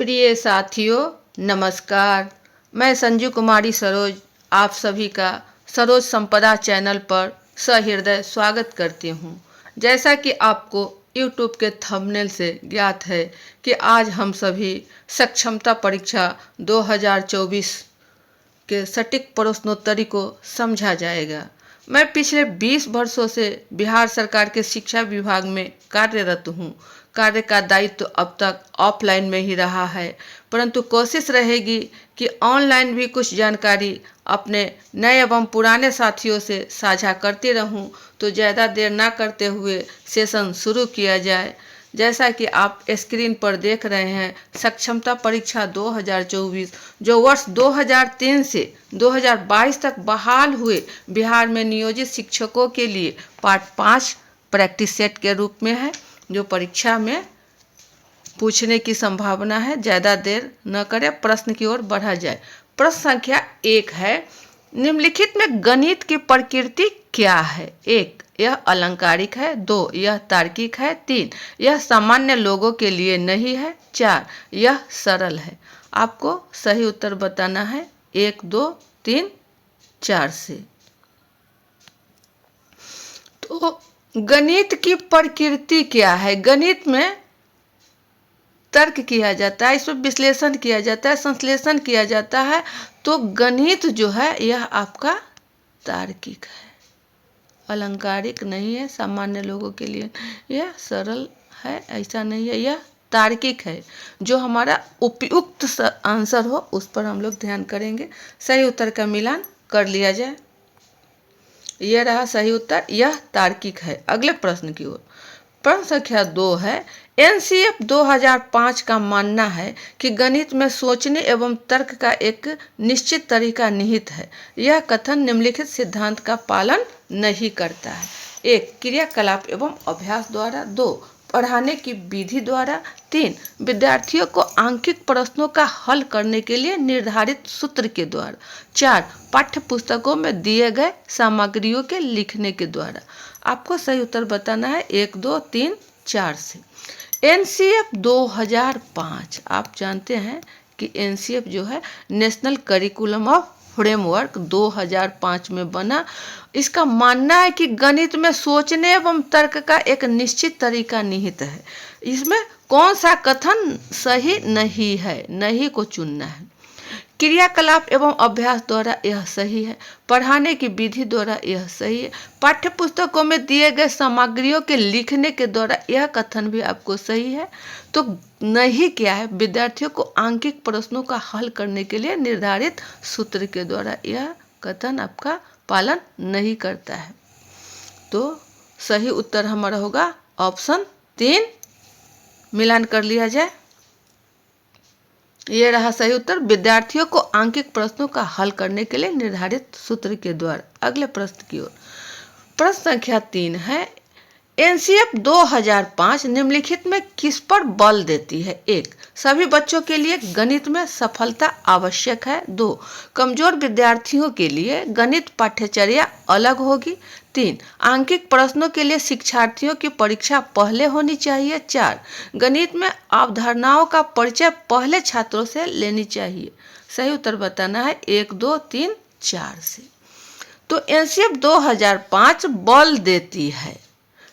प्रिय साथियों, नमस्कार। मैं संजू कुमारी सरोज आप सभी का सरोज संपदा चैनल पर सहृदय स्वागत करती हूँ। जैसा कि आपको YouTube के थंबनेल से ज्ञात है कि आज हम सभी सक्षमता परीक्षा 2024 के सटीक प्रश्नोत्तरी को समझा जाएगा। मैं पिछले 20 वर्षों से बिहार सरकार के शिक्षा विभाग में कार्यरत हूँ। कार्य का दायित्व अब तक ऑफलाइन में ही रहा है, परंतु कोशिश रहेगी कि ऑनलाइन भी कुछ जानकारी अपने नए एवं पुराने साथियों से साझा करती रहूं। तो ज़्यादा देर ना करते हुए सेशन शुरू किया जाए। जैसा कि आप स्क्रीन पर देख रहे हैं, सक्षमता परीक्षा 2024 जो वर्ष 2003 से 2022 तक बहाल हुए बिहार में नियोजित शिक्षकों के लिए पार्ट 5 प्रैक्टिस सेट के रूप में है, जो परीक्षा में पूछने की संभावना है। ज़्यादा देर न करें, प्रश्न की ओर बढ़ा जाए। प्रश्न संख्या 1 है, निम्नलिखित में गणित की प्रकृति क्या है? 1, यह अलंकारिक है। 2, यह तार्किक है। 3, यह सामान्य लोगों के लिए नहीं है। 4, यह सरल है। आपको सही उत्तर बताना है 1, 2, 3, 4 से। तो गणित की प्रकृति क्या है? गणित में तर्क किया जाता है, इसमें विश्लेषण किया जाता है, संश्लेषण किया जाता है। तो गणित जो है यह आपका तार्किक है, अलंकारिक नहीं है, सामान्य लोगों के लिए यह सरल है, ऐसा नहीं है, यह तार्किक है। जो हमारा उपयुक्त आंसर हो उस पर हम लोग ध्यान करेंगे। सही उत्तर का मिलान कर लिया जाए। यह रहा सही उत्तर, यह तार्किक है। अगले प्रश्न की ओर। प्रश्न संख्या 2 है, NCF 2005 का मानना है कि गणित में सोचने एवं तर्क का एक निश्चित तरीका निहित है। यह कथन निम्नलिखित सिद्धांत का पालन नहीं करता है। 1, क्रियाकलाप एवं अभ्यास द्वारा। 2, पढ़ाने की विधि द्वारा। 3, विद्यार्थियों को आंकिक प्रश्नों का हल करने के लिए निर्धारित सूत्र के द्वारा। 4, पाठ्य पुस्तकों में दिए गए सामग्रियों के लिखने के द्वारा। आपको सही उत्तर बताना है 1, 2, 3, 4 से। NCF 2005, आप जानते हैं कि NCF जो है नेशनल करिकुलम ऑफ फ्रेमवर्क 2005 में बना। इसका मानना है कि गणित में सोचने एवं तर्क का एक निश्चित तरीका निहित है। इसमें कौन सा कथन सही नहीं है, नहीं को चुनना है। क्रियाकलाप एवं अभ्यास द्वारा यह सही है। पढ़ाने की विधि द्वारा यह सही है। पाठ्य पुस्तकों में दिए गए सामग्रियों के लिखने के द्वारा यह कथन भी आपको सही है। तो नहीं क्या है? विद्यार्थियों को आंकिक प्रश्नों का हल करने के लिए निर्धारित सूत्र के द्वारा यह कथन आपका पालन नहीं करता है। तो सही उत्तर हमारा होगा ऑप्शन 3। मिलान कर लिया जाए। ये रहा सही उत्तर, विद्यार्थियों को आंकिक प्रश्नों का हल करने के लिए निर्धारित सूत्र के द्वारा। अगले प्रश्न की ओर। प्रश्न संख्या 3 है, NCF 2005 निम्नलिखित में किस पर बल देती है? 1, सभी बच्चों के लिए गणित में सफलता आवश्यक है। 2, कमजोर विद्यार्थियों के लिए गणित पाठ्यचर्या अलग होगी। 3, आंकिक प्रश्नों के लिए शिक्षार्थियों की परीक्षा पहले होनी चाहिए। 4, गणित में अवधारणाओं का परिचय पहले छात्रों से लेनी चाहिए। सही उत्तर बताना है 1, 2, 3, 4 से। तो NCF 2005 बल देती है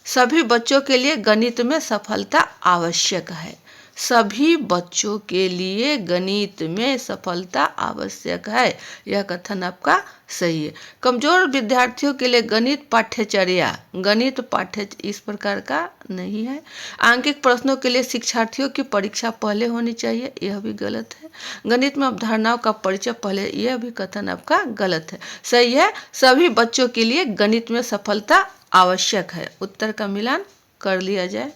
सभी बच्चों के लिए गणित में सफलता आवश्यक है। सभी बच्चों के लिए गणित में सफलता आवश्यक है, यह कथन आपका सही है। कमजोर विद्यार्थियों के लिए गणित पाठ्यचर्या, गणित पाठ्य इस प्रकार का नहीं है। आंकिक प्रश्नों के लिए शिक्षार्थियों की परीक्षा पहले होनी चाहिए, यह भी गलत है। गणित में अवधारणाओं का परिचय पहले, यह भी कथन आपका गलत है। सही है, सभी बच्चों के लिए गणित में सफलता आवश्यक है। उत्तर का मिलान कर लिया जाए।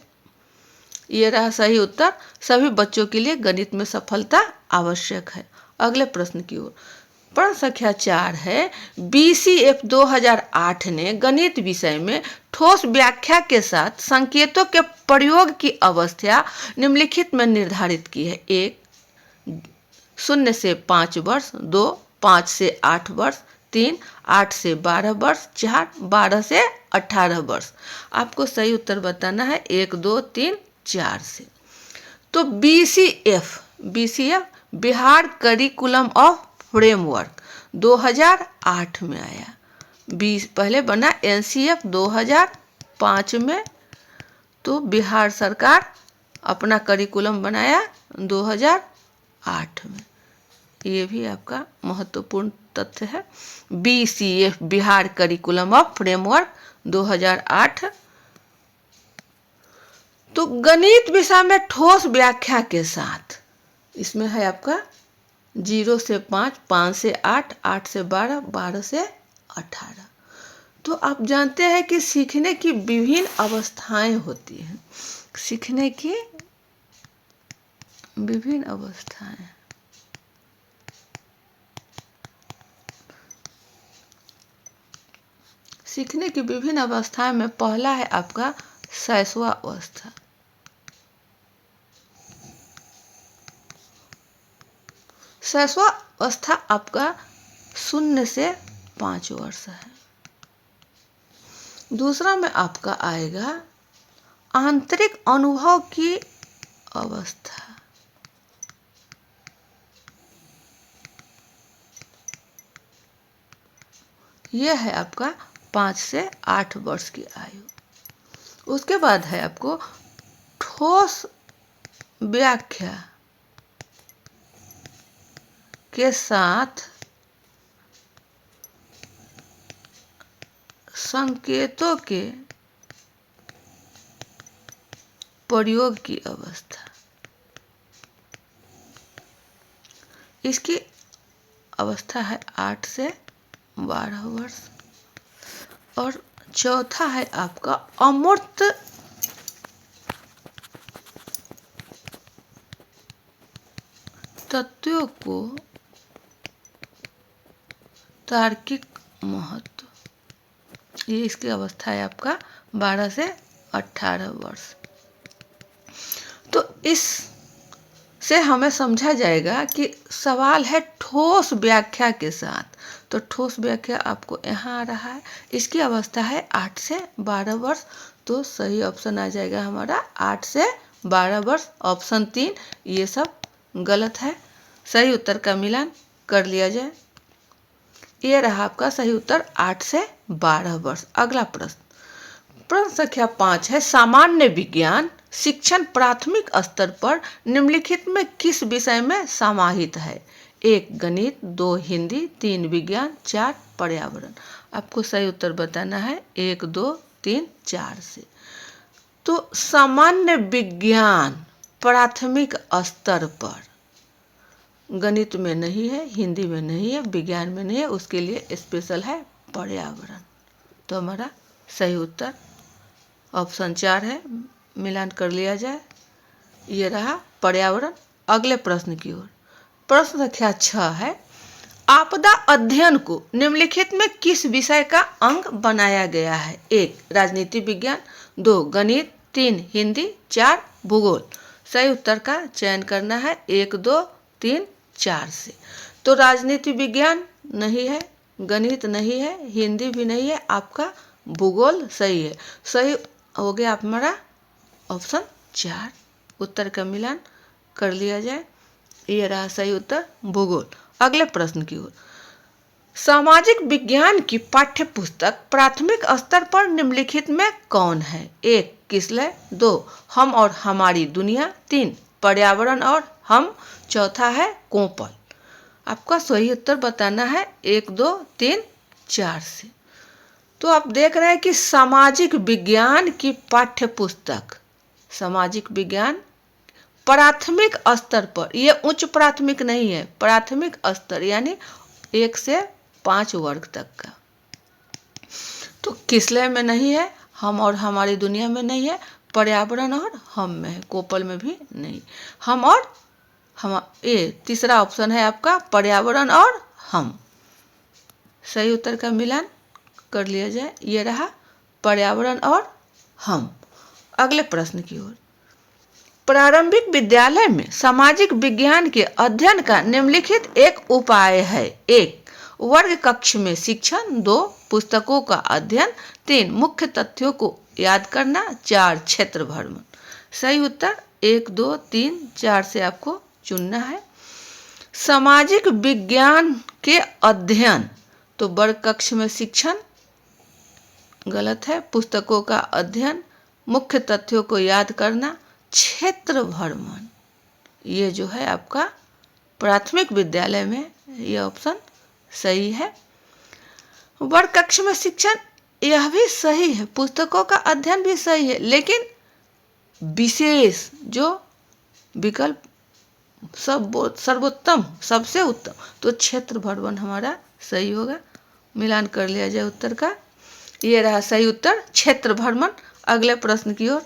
ये रहा सही उत्तर, सभी बच्चों के लिए गणित में सफलता आवश्यक है। अगले प्रश्न की ओर। प्रश्न संख्या 4 है, BCF 2008 ने गणित विषय में ठोस व्याख्या के साथ संकेतों के प्रयोग की अवस्था निम्नलिखित में निर्धारित की है। 1, 0 से 5 वर्ष। 2, 5 से 8 वर्ष। 3, 8 से 12 वर्ष। 4, 12 से 18 वर्ष। आपको सही उत्तर बताना है 1, 2, 3, 4 से। तो BCF Bihar curriculum of framework 2008 में आया। पहले बना NCF 2005 में, तो बिहार सरकार अपना करिकुलम बनाया 2008 में। ये भी आपका महत्वपूर्ण तथ्य है। BCF Bihar curriculum of framework 2008। तो गणित विषय में ठोस व्याख्या के साथ इसमें है आपका 0 से 5, 5 से 8, 8 से 12, 12 से 18। तो आप जानते हैं कि सीखने की विभिन्न अवस्थाएं होती हैं। सीखने की विभिन्न अवस्थाएं, सीखने की विभिन्न अवस्थाएं में पहला है आपका शैशवावस्था। शैशवावस्था आपका 0 से 5 वर्ष है। दूसरा में आपका आएगा आंतरिक अनुभव की अवस्था। यह है आपका 5 से 8 वर्ष की आयु। उसके बाद है आपको ठोस व्याख्या के साथ संकेतों के प्रयोग की अवस्था। इसकी अवस्था है 8 से 12 वर्ष। और चौथा है आपका अमूर्त तत्वों को तार्किक महत्व। ये इसकी अवस्था है आपका 12 से 18 वर्ष। तो इस से हमें समझा जाएगा कि सवाल है ठोस व्याख्या के साथ। तो ठोस व्याख्या आपको यहाँ आ रहा है। इसकी अवस्था है 8 से 12 वर्ष। तो सही ऑप्शन आ जाएगा हमारा 8 से 12 वर्ष। ऑप्शन 3 ये सब गलत है। सही उत्तर का मिलान कर लिया जाए। ये रहा आपका सही उत्तर 8 से 12 वर्ष। अगला प्रश्न संख्या 5 है सामान्य विज्ञान शिक्षण प्राथमिक स्तर पर निम्नलिखित में किस विषय में समाहित है? 1 गणित, 2 हिंदी, 3 विज्ञान, 4 पर्यावरण। आपको सही उत्तर बताना है 1, 2, 3, 4 से। तो सामान्य विज्ञान प्राथमिक स्तर पर गणित में नहीं है, हिंदी में नहीं है, विज्ञान में नहीं है, उसके लिए स्पेशल है पर्यावरण। तो हमारा सही उत्तर ऑप्शन 4 है। मिलान कर लिया जाए। ये रहा पर्यावरण। अगले प्रश्न की ओर। प्रश्न संख्या 6 है आपदा अध्ययन को निम्नलिखित में किस विषय का अंग बनाया गया है? 1 राजनीति विज्ञान, 2 गणित, 3 हिंदी, 4 भूगोल। सही उत्तर का चयन करना है 1, 2, 3, 4 से। तो राजनीति विज्ञान नहीं है, गणित नहीं है, हिंदी भी नहीं है, आपका भूगोल सही है। सही हो गया हमारा ऑप्शन 4। उत्तर का मिलान कर लिया जाए। ये रहा सही उत्तर भूगोल। अगले प्रश्न की ओर। सामाजिक विज्ञान की पाठ्य पुस्तक प्राथमिक स्तर पर निम्नलिखित में कौन है? 1 किसलय, 2 हम और हमारी दुनिया, 3 पर्यावरण और हम, चौथा है कोपल। आपका सही उत्तर बताना है 1, 2, 3, 4 से। तो आप देख रहे हैं कि सामाजिक विज्ञान की पाठ्य पुस्तक, सामाजिक विज्ञान प्राथमिक स्तर पर, यह उच्च प्राथमिक नहीं है, प्राथमिक स्तर यानी 1 से 5 वर्ग तक का। तो किसलय में नहीं है, हम और हमारी दुनिया में नहीं है, पर्यावरण और हम में है, कोपल में भी नहीं। हम और हम, ये तीसरा ऑप्शन है आपका पर्यावरण और हम। सही उत्तर का मिलान कर लिया जाए। ये रहा पर्यावरण और हम। अगले प्रश्न की ओर। प्रारंभिक विद्यालय में सामाजिक विज्ञान के अध्ययन का निम्नलिखित एक उपाय है? 1 वर्ग कक्ष में शिक्षण, 2 पुस्तकों का अध्ययन, 3 मुख्य तथ्यों को याद करना, 4 क्षेत्र भ्रमण। सही उत्तर 1, 2, 3, 4 से आपको चुनना है। सामाजिक विज्ञान के अध्ययन, तो वर्ग कक्ष में शिक्षण गलत है। पुस्तकों का अध्ययन, मुख्य तथ्यों को याद करना, क्षेत्र भ्रमण, ये जो है आपका प्राथमिक विद्यालय में ये ऑप्शन सही है। वर्ग कक्ष में शिक्षण यह भी सही है, पुस्तकों का अध्ययन भी सही है, लेकिन विशेष जो विकल्प सर्वोत्तम, सबसे उत्तम, तो क्षेत्र भ्रमण हमारा सही होगा। मिलान कर लिया जाए उत्तर का। ये रहा सही उत्तर, क्षेत्र भ्रमण। अगले प्रश्न की ओर।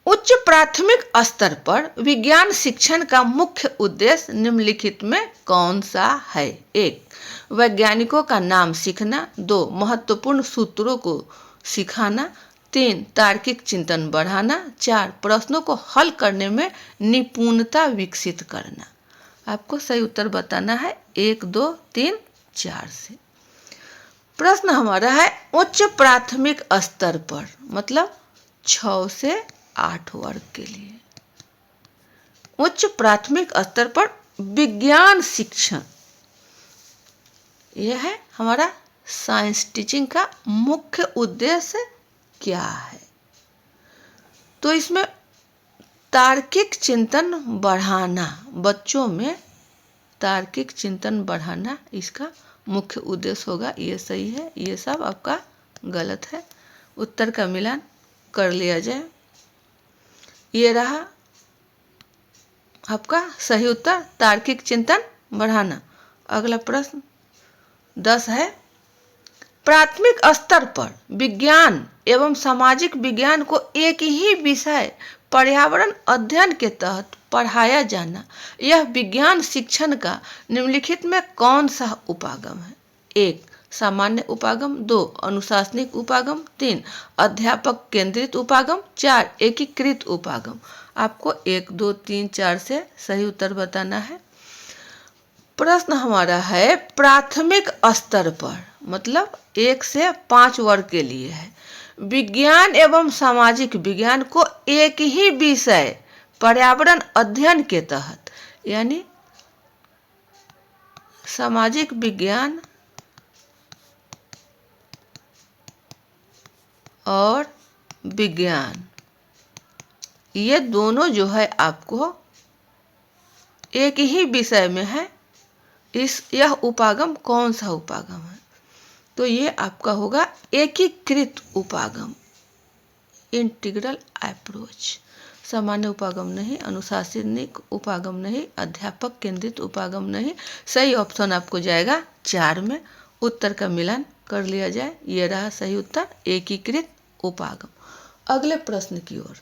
उच्च प्राथमिक स्तर पर विज्ञान शिक्षण का मुख्य उद्देश्य निम्नलिखित में कौन सा है? 1, वैज्ञानिकों का नाम सीखना। 2, महत्वपूर्ण सूत्रों को सिखाना। 3, तार्किक चिंतन बढ़ाना। 4, प्रश्नों को हल करने में निपुणता विकसित करना। आपको सही उत्तर बताना है 1, 2, 3, 4 से। प्रश्न हमारा है उच्च प्राथमिक स्तर पर, मतलब 6 से 8 वर्ग के लिए। उच्च प्राथमिक स्तर पर विज्ञान शिक्षण, यह है हमारा साइंस टीचिंग का मुख्य उद्देश्य क्या है? तो इसमें तार्किक चिंतन बढ़ाना, बच्चों में तार्किक चिंतन बढ़ाना इसका मुख्य उद्देश्य होगा। ये सही है, ये सब आपका गलत है। उत्तर का मिलान कर लिया जाए। ये रहा आपका सही उत्तर, तार्किक चिंतन बढ़ाना। अगला प्रश्न 10 है, प्राथमिक स्तर पर विज्ञान एवं सामाजिक विज्ञान को एक ही विषय पर्यावरण अध्ययन के तहत पढ़ाया जाना, यह विज्ञान शिक्षण का निम्नलिखित में कौन सा उपागम है? 1, सामान्य उपागम। 2, अनुशासनिक उपागम। 3, अध्यापक केंद्रित उपागम। 4, एकीकृत उपागम। आपको 1, 2, 3, 4 से सही उत्तर बताना है। प्रश्न हमारा है प्राथमिक स्तर पर, मतलब 1 से 5 वर्ग के लिए है, विज्ञान एवं सामाजिक विज्ञान को एक ही विषय पर्यावरण अध्ययन के तहत, यानी सामाजिक विज्ञान और विज्ञान, ये दोनों जो है आपको एक ही विषय में है। यह उपागम कौन सा उपागम है? तो ये आपका होगा एकीकृत उपागम, इंटीग्रल अप्रोच। सामान्य उपागम नहीं, अनुशासनिक उपागम नहीं, अध्यापक केंद्रित उपागम नहीं। सही ऑप्शन आपको जाएगा 4 में। उत्तर का मिलान कर लिया जाए। ये रहा सही उत्तर, एकीकृत उपागम। अगले प्रश्न की ओर।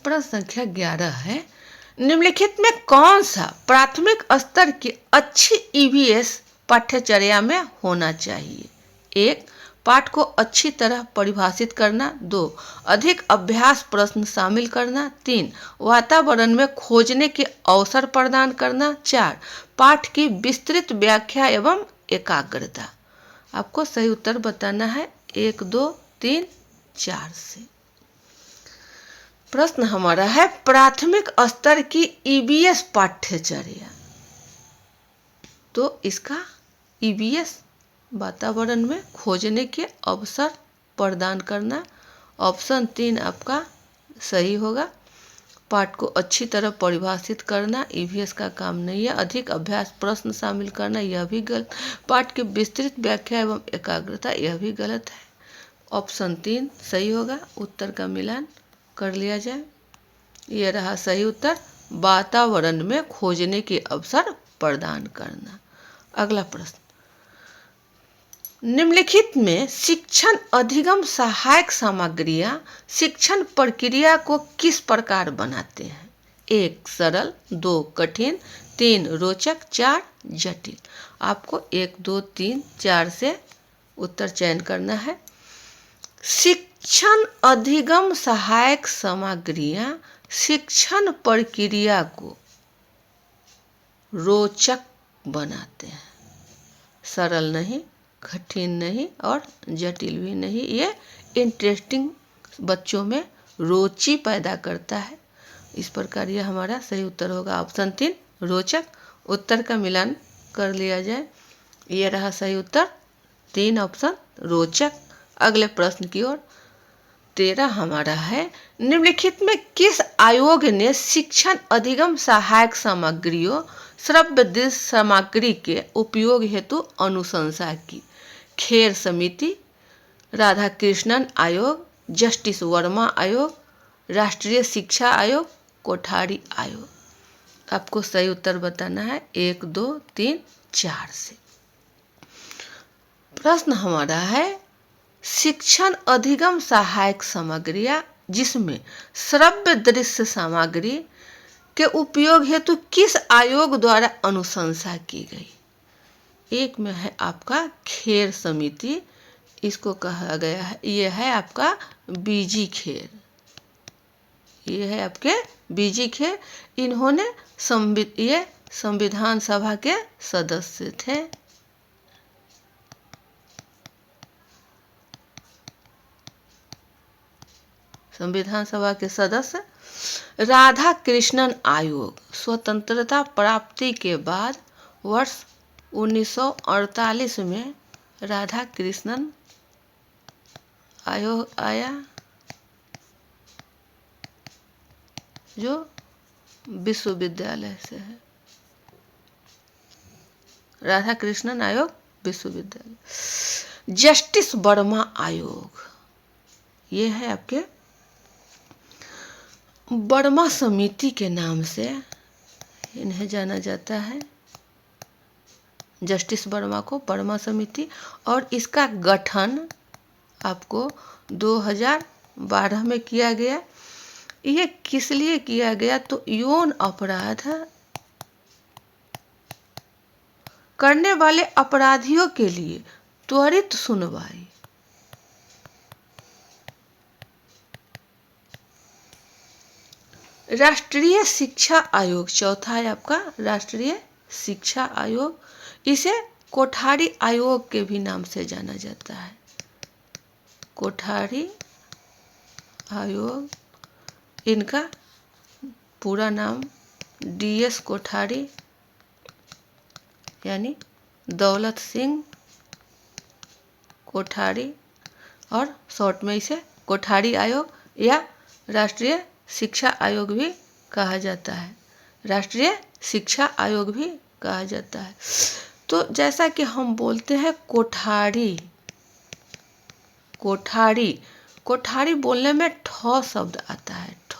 प्रश्न संख्या 11 है, निम्नलिखित में कौन सा प्राथमिक स्तर की अच्छी ईवीएस पाठ्यचर्या में होना चाहिए? 1, पाठ को अच्छी तरह परिभाषित करना। 2, अधिक अभ्यास प्रश्न शामिल करना। 3, वातावरण में खोजने के अवसर प्रदान करना। 4, पाठ की विस्तृत व्याख्या एवं एकाग्रता। आपको सही उत्तर बताना है 1, 2, 3, 4 से। प्रश्न हमारा है प्राथमिक स्तर की ईवीएस पाठ्यचर्या, तो इसका ईवीएस वातावरण में खोजने के अवसर प्रदान करना। ऑप्शन 3 आपका सही होगा। पाठ को अच्छी तरह परिभाषित करना ईवीएस का काम नहीं है। अधिक अभ्यास प्रश्न शामिल करना यह भी गलत। पाठ की विस्तृत व्याख्या एवं एकाग्रता यह भी गलत है। ऑप्शन 3 सही होगा। उत्तर का मिलान कर लिया जाए। यह रहा सही उत्तर, वातावरण में खोजने के अवसर प्रदान करना। अगला प्रश्न, निम्नलिखित में शिक्षण अधिगम सहायक सामग्रियां शिक्षण प्रक्रिया को किस प्रकार बनाते हैं? 1, सरल। 2, कठिन। 3, रोचक। 4, जटिल। आपको 1, 2, 3, 4 से उत्तर चयन करना है। शिक्षण अधिगम सहायक सामग्रियां शिक्षण प्रक्रिया को रोचक बनाते हैं। सरल नहीं, कठिन नहीं और जटिल भी नहीं, ये इंटरेस्टिंग बच्चों में रुचि पैदा करता है। इस प्रकार यह हमारा सही उत्तर होगा ऑप्शन 3 रोचक। उत्तर का मिलान कर लिया जाए। यह रहा सही उत्तर 3 ऑप्शन रोचक। अगले प्रश्न की ओर 13 हमारा है, निम्नलिखित में किस आयोग ने शिक्षण अधिगम सहायक सामग्रियों श्रव्य दृश्य सामग्री के उपयोग हेतु अनुशंसा की? खेर समिति, राधा कृष्णन आयोग, जस्टिस वर्मा आयोग, राष्ट्रीय शिक्षा आयोग, कोठारी आयोग। आपको सही उत्तर बताना है 1, 2, 3, 4 से। प्रश्न हमारा है, शिक्षण अधिगम सहायक सामग्रियां जिसमें श्रव्य दृश्य सामग्री के उपयोग हेतु किस आयोग द्वारा अनुशंसा की गई? एक में है आपका खेर समिति, इसको कहा गया है, यह है आपका बीजी खेर, ये है आपके बीजी खेर। इन्होंने ये संविधान सभा के सदस्य थे। संविधान सभा के सदस्य। राधा कृष्णन आयोग स्वतंत्रता प्राप्ति के बाद वर्ष 1948 में राधा कृष्णन आयोग आया, जो विश्वविद्यालय से है। राधा कृष्णन आयोग विश्वविद्यालय। जस्टिस वर्मा आयोग, ये है आपके वर्मा समिति के नाम से इन्हें जाना जाता है। जस्टिस वर्मा को वर्मा समिति। और इसका गठन आपको 2012 में किया गया। ये किस लिए किया गया? तो यौन अपराध करने वाले अपराधियों के लिए त्वरित सुनवाई, राष्ट्रीय शिक्षा आयोग चौथा है आपका राष्ट्रीय शिक्षा आयोग। इसे कोठारी आयोग के भी नाम से जाना जाता है। कोठारी आयोग, इनका पूरा नाम DS कोठारी यानी दौलत सिंह कोठारी, और शॉर्ट में इसे कोठारी आयोग या राष्ट्रीय शिक्षा आयोग भी कहा जाता है। राष्ट्रीय शिक्षा आयोग भी कहा जाता है। तो जैसा कि हम बोलते हैं कोठारी, कोठारी, कोठारी बोलने में ठ शब्द आता है, ठ।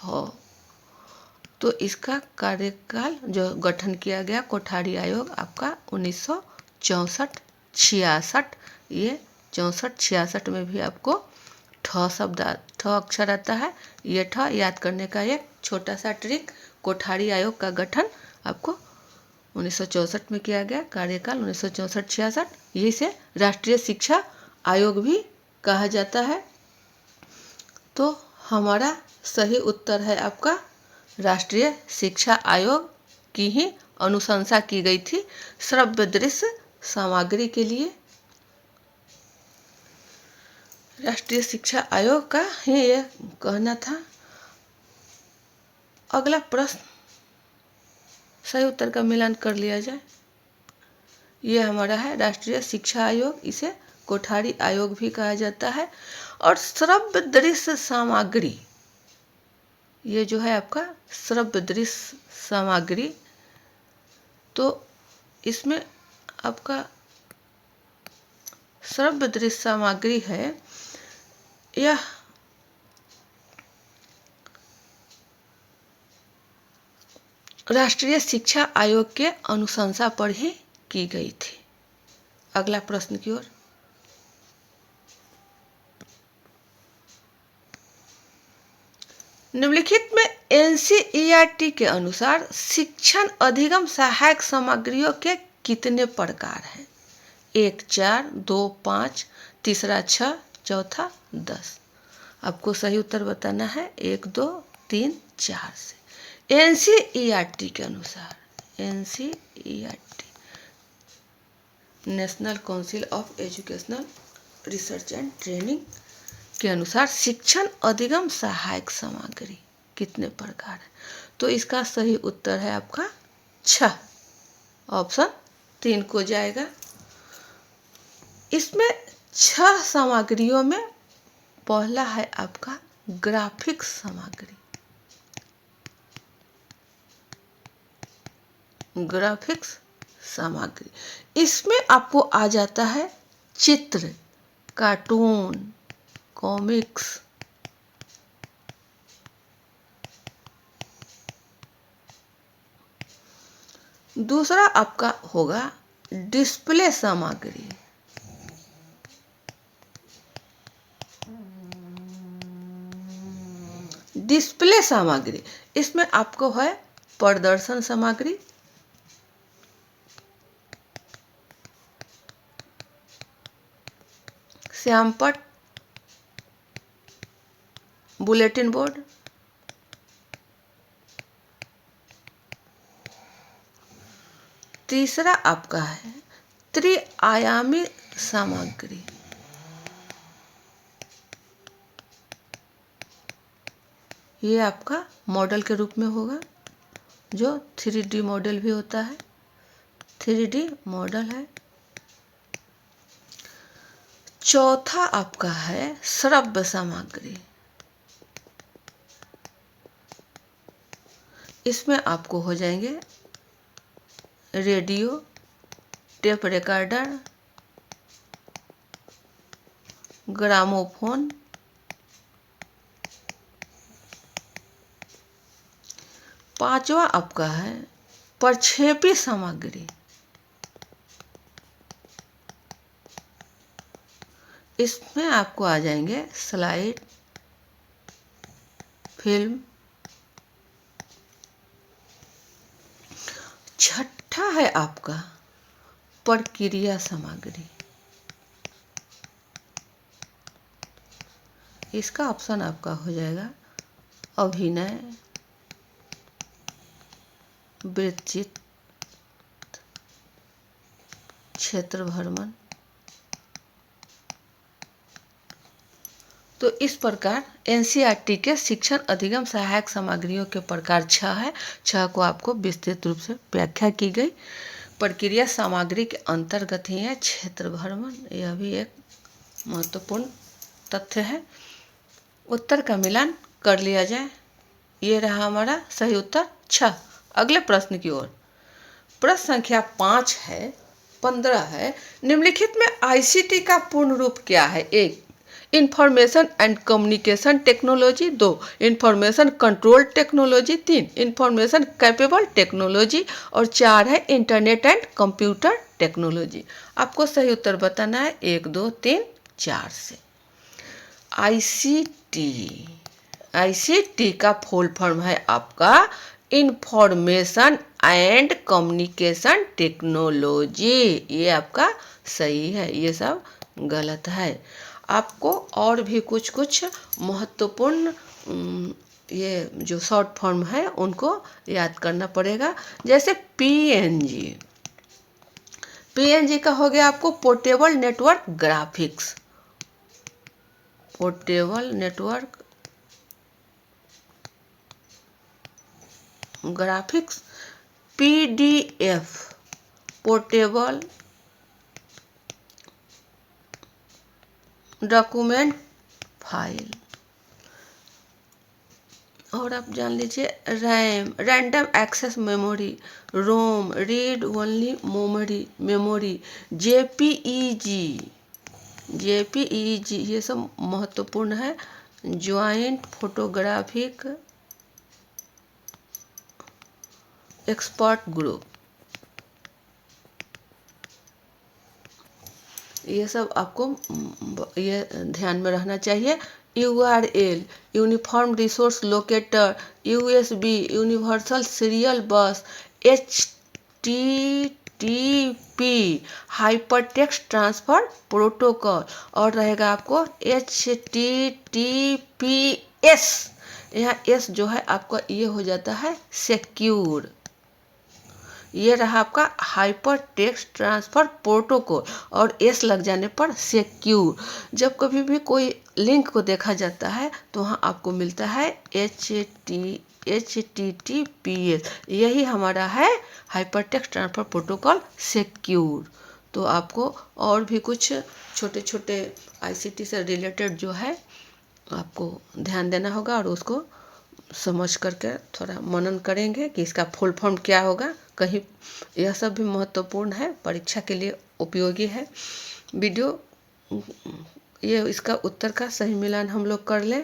तो इसका कार्यकाल जो गठन किया गया कोठारी आयोग आपका 1964-66, ये 64-66 में भी आपको ठ शब्द ठ अक्षर आता है। ये ठ याद करने का एक छोटा सा ट्रिक। कोठारी आयोग का गठन आपको 1964 में किया गया, कार्यकाल 1964-66। यही से राष्ट्रीय शिक्षा आयोग भी कहा जाता है। तो हमारा सही उत्तर है आपका राष्ट्रीय शिक्षा आयोग की ही अनुशंसा की गई थी श्रव्य दृश्य सामग्री के लिए। राष्ट्रीय शिक्षा आयोग का ही ये कहना था। अगला प्रश्न सही उत्तर का मिलान कर लिया जाए। ये हमारा है राष्ट्रीय शिक्षा आयोग, इसे कोठारी आयोग भी कहा जाता है। और श्रव्य दृश्य सामग्री, ये जो है आपका श्रव्य दृश्य सामग्री, तो इसमें आपका श्रव्य दृश्य सामग्री है, यह राष्ट्रीय शिक्षा आयोग के अनुशंसा पर ही की गई थी। अगला प्रश्न की ओर। निम्नलिखित में NCERT के अनुसार शिक्षण अधिगम सहायक सामग्रियों के कितने प्रकार हैं? 1 4, 2 5, तीसरा 6, चौथा 10। आपको सही उत्तर बताना है 1 2 3 4 से। NCERT के अनुसार, NCERT national council of educational research and training के अनुसार शिक्षण अधिगम सहायक सामग्री कितने प्रकार है? तो इसका सही उत्तर है आपका 6, ऑप्शन 3 को जाएगा। इसमें 6 सामग्रियों में पहला है आपका ग्राफिक्स सामग्री। ग्राफिक्स सामग्री, इसमें आपको आ जाता है चित्र, कार्टून, कॉमिक्स, दूसरा आपका होगा डिस्प्ले सामग्री। डिस्प्ले सामग्री, इसमें आपको है प्रदर्शन सामग्री, श्यामपट्ट, बुलेटिन बोर्ड, तीसरा आपका है त्रिआयामी सामग्री। ये आपका मॉडल के रूप में होगा, जो 3D मॉडल भी होता है, 3D मॉडल है। चौथा आपका है श्रव्य सामग्री। इसमें आपको हो जाएंगे रेडियो, टेप रिकॉर्डर, ग्रामोफोन, पांचवा आपका है प्रक्षेपी सामग्री। इसमें आपको आ जाएंगे स्लाइड, फिल्म। छठा है आपका प्रक्रिया सामग्री। इसका ऑप्शन आपका हो जाएगा अभिनय, वृत्तचित्र, क्षेत्र भ्रमण। तो इस प्रकार एनसीईआरटी के शिक्षण अधिगम सहायक सामग्रियों के प्रकार 6 है। 6 को आपको विस्तृत रूप से व्याख्या की गई। प्रक्रिया सामग्री के अंतर्गत ही है क्षेत्र भ्रमण, यह भी एक महत्वपूर्ण तथ्य है। उत्तर का मिलान कर लिया जाए। ये रहा हमारा सही उत्तर 6। अगले प्रश्न की ओर। प्रश्न संख्या 5 है, 15 है। निम्नलिखित में आईसीटी का पूर्ण रूप क्या है? 1 information and communication technology, 2 information control technology, 3 information capable technology और 4 है इंटरनेट एंड कंप्यूटर टेक्नोलॉजी। आपको सही उत्तर बताना है 1, 2, 3, 4 से। आईसीटी का फुल फॉर्म है आपका इंफॉर्मेशन एंड कम्युनिकेशन टेक्नोलॉजी। ये आपका सही है, ये सब गलत है। आपको और भी कुछ महत्वपूर्ण ये जो शॉर्ट फॉर्म है उनको याद करना पड़ेगा। जैसे पीएनजी का हो गया आपको portable network graphics, portable network graphics. PDF portable document file. और आप जान लीजिए रैम रैंडम एक्सेस मेमोरी, रोम रीड ओनली मेमोरी, जेपीईजी ये सब महत्वपूर्ण है। ज्वाइंट फोटोग्राफिक एक्सपर्ट ग्रुप, ये सब आपको ये ध्यान में रहना चाहिए। URL uniform resource locator, USB universal serial बस, एचटीटीपी हाइपरटेक्स्ट ट्रांसफर प्रोटोकॉल और रहेगा आपको एचटीटीपीएस। यहाँ एस जो है आपका ये हो जाता है सिक्योर। ये रहा आपका हाइपर टेक्स्ट ट्रांसफ़र प्रोटोकॉल और एस लग जाने पर सिक्योर। जब कभी भी कोई लिंक को देखा जाता है तो वहाँ आपको मिलता है HTTPS, यही हमारा है hyper text transfer protocol secure. तो आपको और भी कुछ छोटे छोटे ICT से रिलेटेड जो है आपको ध्यान देना होगा और उसको समझ करके थोड़ा मनन करेंगे कि इसका फुल फॉर्म क्या होगा। कहीं यह सब भी महत्वपूर्ण है, परीक्षा के लिए उपयोगी है। वीडियो ये इसका उत्तर का सही मिलान हम लोग कर लें।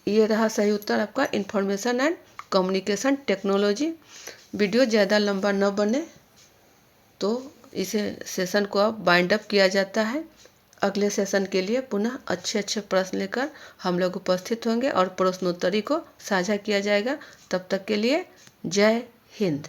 ये रहा सही उत्तर आपका information and communication technology. Video ज़्यादा लंबा न बने तो इसे सेशन को अब बाइंड अप किया जाता है। अगले सेशन के लिए पुनः अच्छे अच्छे प्रश्न लेकर हम लोग उपस्थित होंगे और प्रश्नोत्तरी को साझा किया जाएगा। तब तक के लिए जय हिंद।